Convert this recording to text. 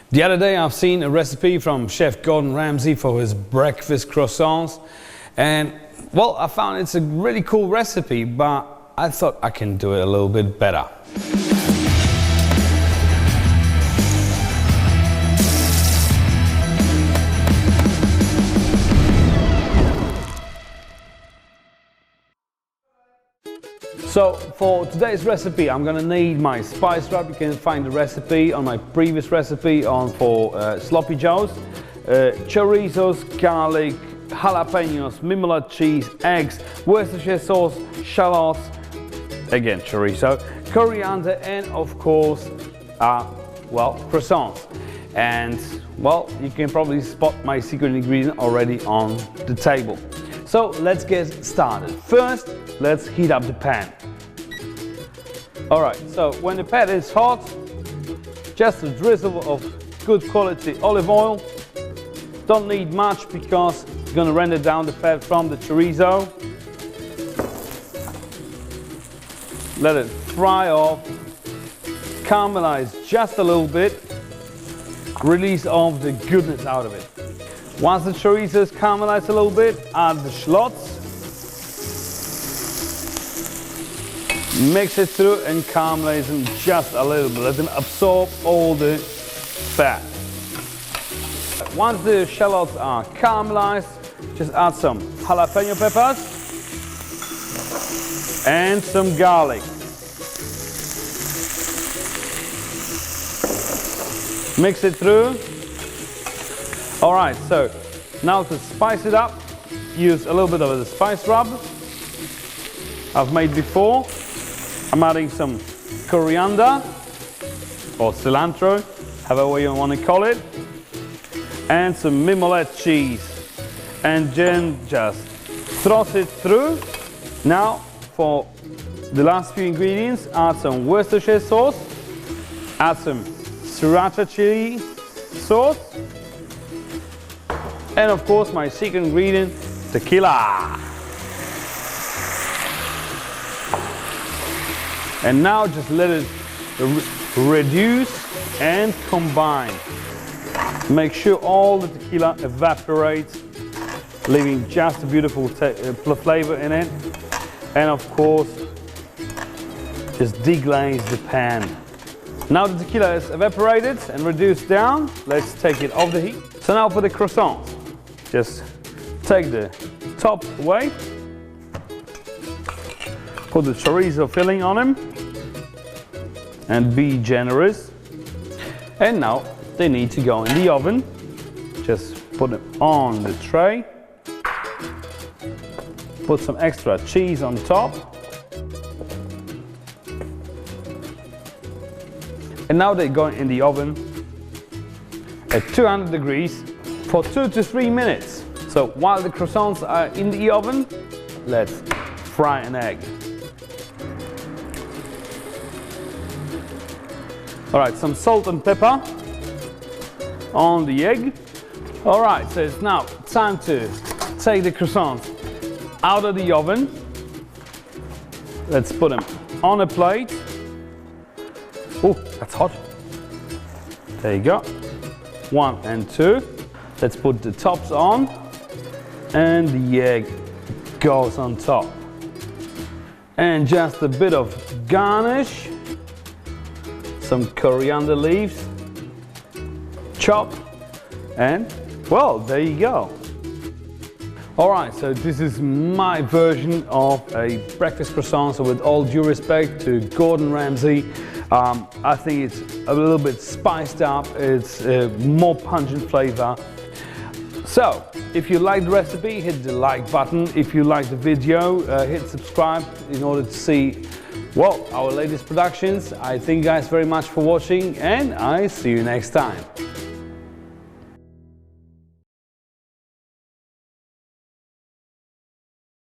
The other day I've seen a recipe from Chef Gordon Ramsay for his breakfast croissants, and well, I found it's a really cool recipe, but I thought I can do it a little bit better. So for today's recipe, I'm gonna need my spice rub. You can find the recipe on my previous recipe for sloppy joes, chorizos, garlic, jalapenos, mimolette cheese, eggs, Worcestershire sauce, shallots, again chorizo, coriander, and of course, well, croissants. And well, you can probably spot my secret ingredient already on the table. So let's get started. First, let's heat up the pan. Alright, so when the pan is hot, just a drizzle of good quality olive oil. Don't need much because it's going to render down the fat from the chorizo. Let it fry off, caramelize just a little bit, release all the goodness out of it. Once the chorizo is caramelized a little bit, add the shallots. Mix it through and caramelize them just a little bit. Let them absorb all the fat. Once the shallots are caramelized, just add some jalapeno peppers and some garlic. Mix it through. Alright, so now to spice it up, use a little bit of the spice rub I've made before. I'm adding some coriander or cilantro, however you want to call it, and some mimolette cheese, and then just toss it through. Now for the last few ingredients, add some Worcestershire sauce, add some sriracha chili sauce, and of course my secret ingredient, tequila. And now just let it reduce and combine. Make sure all the tequila evaporates, leaving just a beautiful flavor in it. And of course, just deglaze the pan. Now the tequila is evaporated and reduced down, let's take it off the heat. So now for the croissants, just take the top away. Put the chorizo filling on them and be generous. And now they need to go in the oven. Just put them on the tray. Put some extra cheese on top. And now they're going in the oven at 200 degrees for 2 to 3 minutes. So while the croissants are in the oven, let's fry an egg. Alright, some salt and pepper on the egg. Alright, so it's now time to take the croissants out of the oven. Let's put them on a plate. Oh, that's hot. There you go. 1 and 2. Let's put the tops on and the egg goes on top. And just a bit of garnish. Some coriander leaves, chop, and well, there you go. Alright, so this is my version of a breakfast croissant. So with all due respect to Gordon Ramsay, I think it's a little bit spiced up, it's a more pungent flavor. So, if you like the recipe, hit the like button. If you like the video, hit subscribe in order to see, well, our latest productions. I thank you guys very much for watching, and I see you next time.